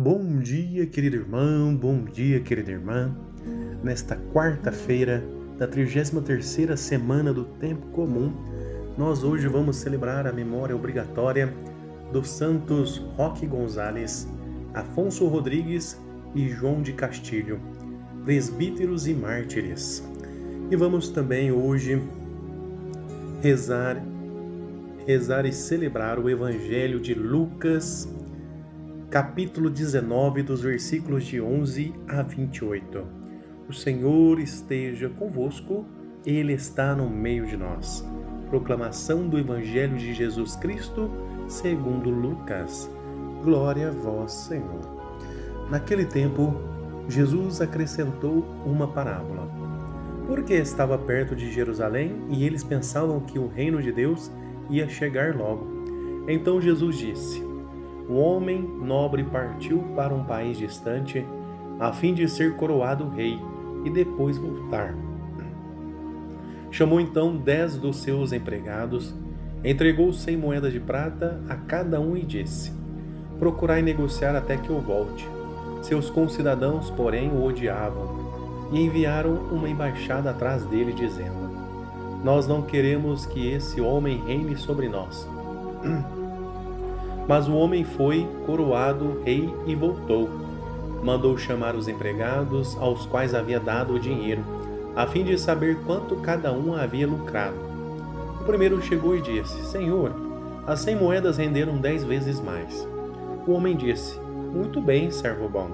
Bom dia, querido irmão, bom dia, querida irmã. Nesta quarta-feira da 33ª semana do Tempo Comum, nós hoje vamos celebrar a memória obrigatória dos santos Roque Gonzalez, Afonso Rodrigues e João de Castilho, presbíteros e mártires. E vamos também hoje rezar e celebrar o Evangelho de Lucas, capítulo 19, dos versículos de 11 a 28. O Senhor esteja convosco, Ele está no meio de nós. Proclamação do Evangelho de Jesus Cristo, segundo Lucas. Glória a vós, Senhor. Naquele tempo, Jesus acrescentou uma parábola. Porque estava perto de Jerusalém e eles pensavam que o reino de Deus ia chegar logo. Então Jesus disse: um homem nobre partiu para um país distante, a fim de ser coroado rei e depois voltar. Chamou então 10 dos seus empregados, entregou 100 moedas de prata a cada um e disse: procurai negociar até que eu volte. Seus concidadãos, porém, o odiavam e enviaram uma embaixada atrás dele, dizendo: nós não queremos que esse homem reine sobre nós. Mas o homem foi coroado rei e voltou. Mandou chamar os empregados, aos quais havia dado o dinheiro, a fim de saber quanto cada um havia lucrado. O primeiro chegou e disse: Senhor, as 100 moedas renderam 10 vezes mais. O homem disse: muito bem, servo bom.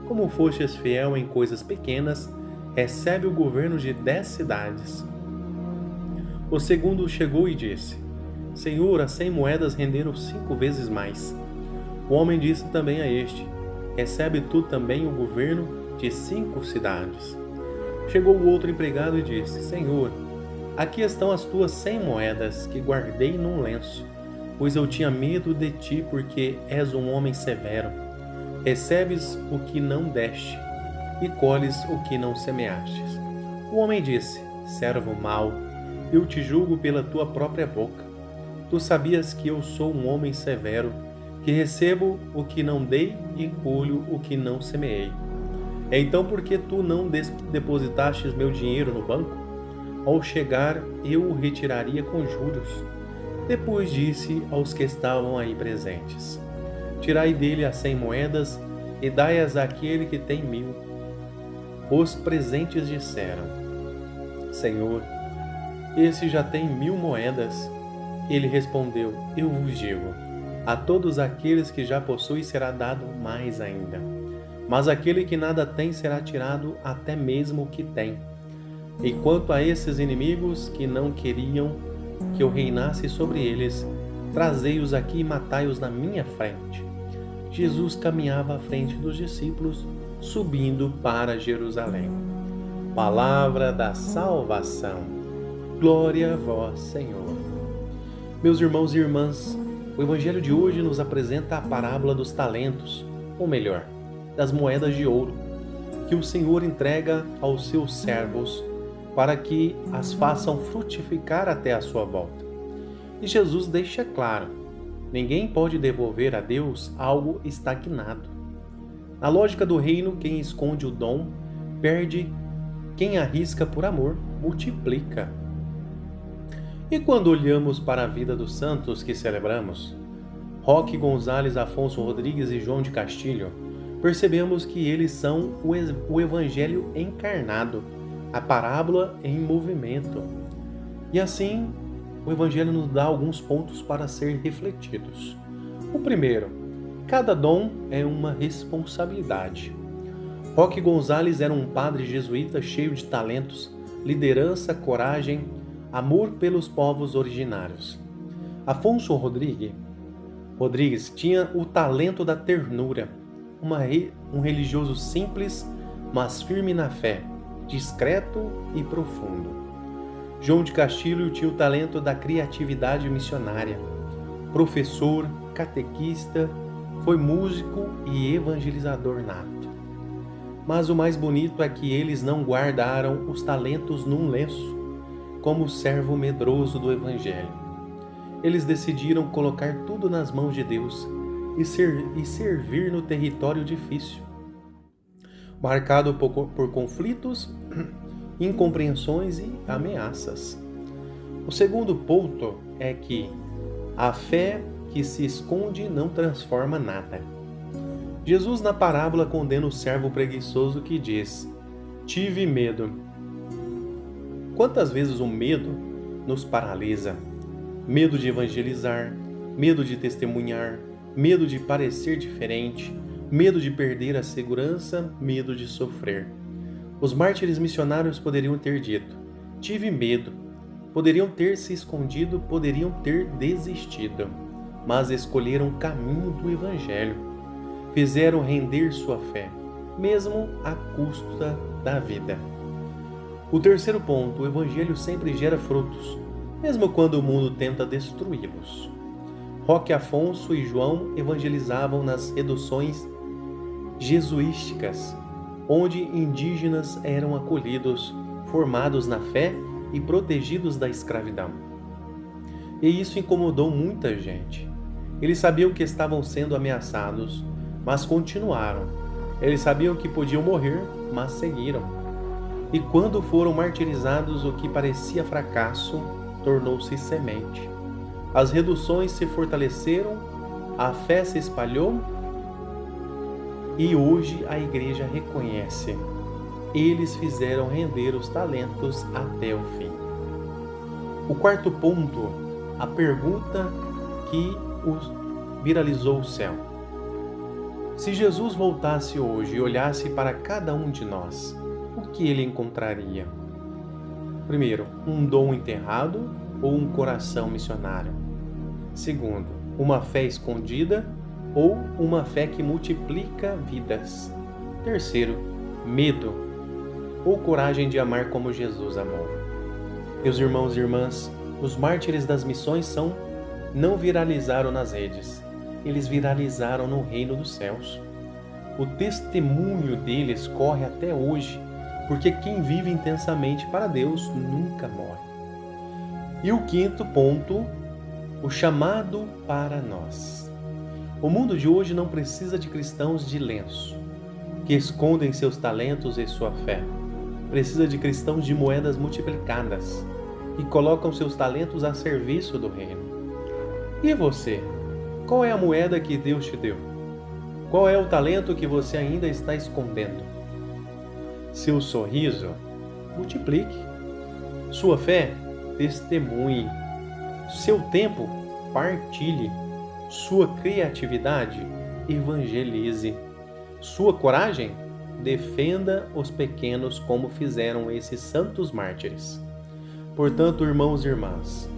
Como fostes fiel em coisas pequenas, recebe o governo de 10 cidades. O segundo chegou e disse: Senhor, as 100 moedas renderam 5 vezes mais. O homem disse também a este: recebe tu também o governo de 5 cidades. Chegou o outro empregado e disse: Senhor, aqui estão as tuas 100 moedas que guardei num lenço, pois eu tinha medo de ti, porque és um homem severo. Recebes o que não deste e colhes o que não semeastes. O homem disse: servo mau, eu te julgo pela tua própria boca. Tu sabias que eu sou um homem severo, que recebo o que não dei e colho o que não semeei. Então por que tu não depositastes meu dinheiro no banco? Ao chegar, eu o retiraria com juros. Depois disse aos que estavam aí presentes: tirai dele as 100 moedas e dai-as àquele que tem 1000. Os presentes disseram: Senhor, esse já tem 1000 moedas. Ele respondeu: eu vos digo, a todos aqueles que já possuem será dado mais ainda. Mas aquele que nada tem será tirado até mesmo o que tem. E quanto a esses inimigos que não queriam que eu reinasse sobre eles, trazei-os aqui e matai-os na minha frente. Jesus caminhava à frente dos discípulos, subindo para Jerusalém. Palavra da salvação. Glória a vós, Senhor. Meus irmãos e irmãs, o Evangelho de hoje nos apresenta a parábola dos talentos, ou melhor, das moedas de ouro, que o Senhor entrega aos seus servos para que as façam frutificar até a sua volta. E Jesus deixa claro: ninguém pode devolver a Deus algo estagnado. Na lógica do reino, quem esconde o dom perde, quem arrisca por amor multiplica. E quando olhamos para a vida dos santos que celebramos, Roque Gonzalez, Afonso Rodrigues e João de Castilho, percebemos que eles são o Evangelho encarnado, a parábola em movimento. E assim, o Evangelho nos dá alguns pontos para ser refletidos. O primeiro: cada dom é uma responsabilidade. Roque Gonzalez era um padre jesuíta cheio de talentos, liderança, coragem, amor pelos povos originários. Afonso Rodrigues tinha o talento da ternura, um religioso simples, mas firme na fé, discreto e profundo. João de Castilho tinha o talento da criatividade missionária, professor, catequista, foi músico e evangelizador nato. Mas o mais bonito é que eles não guardaram os talentos num lenço, como servo medroso do Evangelho. Eles decidiram colocar tudo nas mãos de Deus e servir no território difícil, marcado por conflitos, incompreensões e ameaças. O segundo ponto é que a fé que se esconde não transforma nada. Jesus, na parábola, condena o servo preguiçoso que diz: "Tive medo." Quantas vezes o medo nos paralisa? Medo de evangelizar, medo de testemunhar, medo de parecer diferente, medo de perder a segurança, medo de sofrer. Os mártires missionários poderiam ter dito: "Tive medo." Poderiam ter se escondido, poderiam ter desistido, mas escolheram o caminho do Evangelho. Fizeram render sua fé, mesmo à custa da vida. O terceiro ponto: o Evangelho sempre gera frutos, mesmo quando o mundo tenta destruí-los. Roque Afonso e João evangelizavam nas reduções jesuísticas, onde indígenas eram acolhidos, formados na fé e protegidos da escravidão. E isso incomodou muita gente. Eles sabiam que estavam sendo ameaçados, mas continuaram. Eles sabiam que podiam morrer, mas seguiram. E quando foram martirizados, o que parecia fracasso tornou-se semente. As reduções se fortaleceram, a fé se espalhou e hoje a igreja reconhece. Eles fizeram render os talentos até o fim. O quarto ponto, a pergunta que viralizou o céu. Se Jesus voltasse hoje e olhasse para cada um de nós, o que ele encontraria? Primeiro, um dom enterrado ou um coração missionário? Segundo, uma fé escondida ou uma fé que multiplica vidas? Terceiro, medo ou coragem de amar como Jesus amou? Meus irmãos e irmãs, os mártires das missões não viralizaram nas redes, eles viralizaram no reino dos céus. O testemunho deles corre até hoje, porque quem vive intensamente para Deus nunca morre. E o quinto ponto, o chamado para nós. O mundo de hoje não precisa de cristãos de lenço, que escondem seus talentos e sua fé. Precisa de cristãos de moedas multiplicadas, que colocam seus talentos a serviço do reino. E você? Qual é a moeda que Deus te deu? Qual é o talento que você ainda está escondendo? Seu sorriso? Multiplique. Sua fé? Testemunhe. Seu tempo? Partilhe. Sua criatividade? Evangelize. Sua coragem? Defenda os pequenos como fizeram esses santos mártires. Portanto, irmãos e irmãs,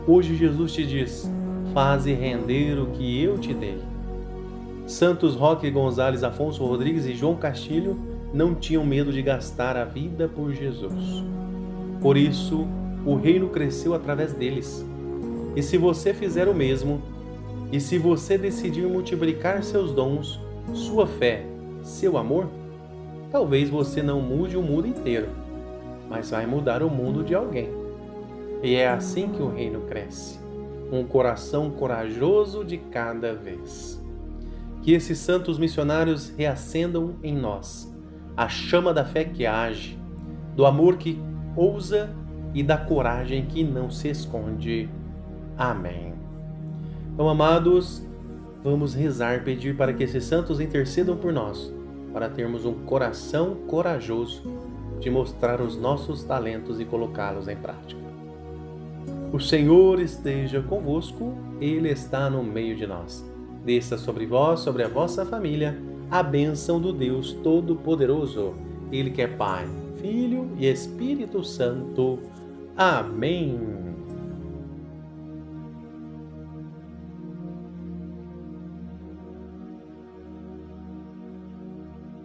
hoje Jesus te diz: faze render o que eu te dei. Santos Roque Gonzalez, Afonso Rodrigues e João Castilho não tinham medo de gastar a vida por Jesus. Por isso, o reino cresceu através deles. E se você fizer o mesmo, e se você decidir multiplicar seus dons, sua fé, seu amor, talvez você não mude o mundo inteiro, mas vai mudar o mundo de alguém. E é assim que o reino cresce, um coração corajoso de cada vez. Que esses santos missionários reacendam em nós a chama da fé que age, do amor que ousa e da coragem que não se esconde. Amém. Então, amados, vamos rezar, pedir para que esses santos intercedam por nós, para termos um coração corajoso de mostrar os nossos talentos e colocá-los em prática. O Senhor esteja convosco, Ele está no meio de nós. Desça sobre vós, sobre a vossa família, a bênção do Deus Todo-Poderoso, Ele que é Pai, Filho e Espírito Santo. Amém.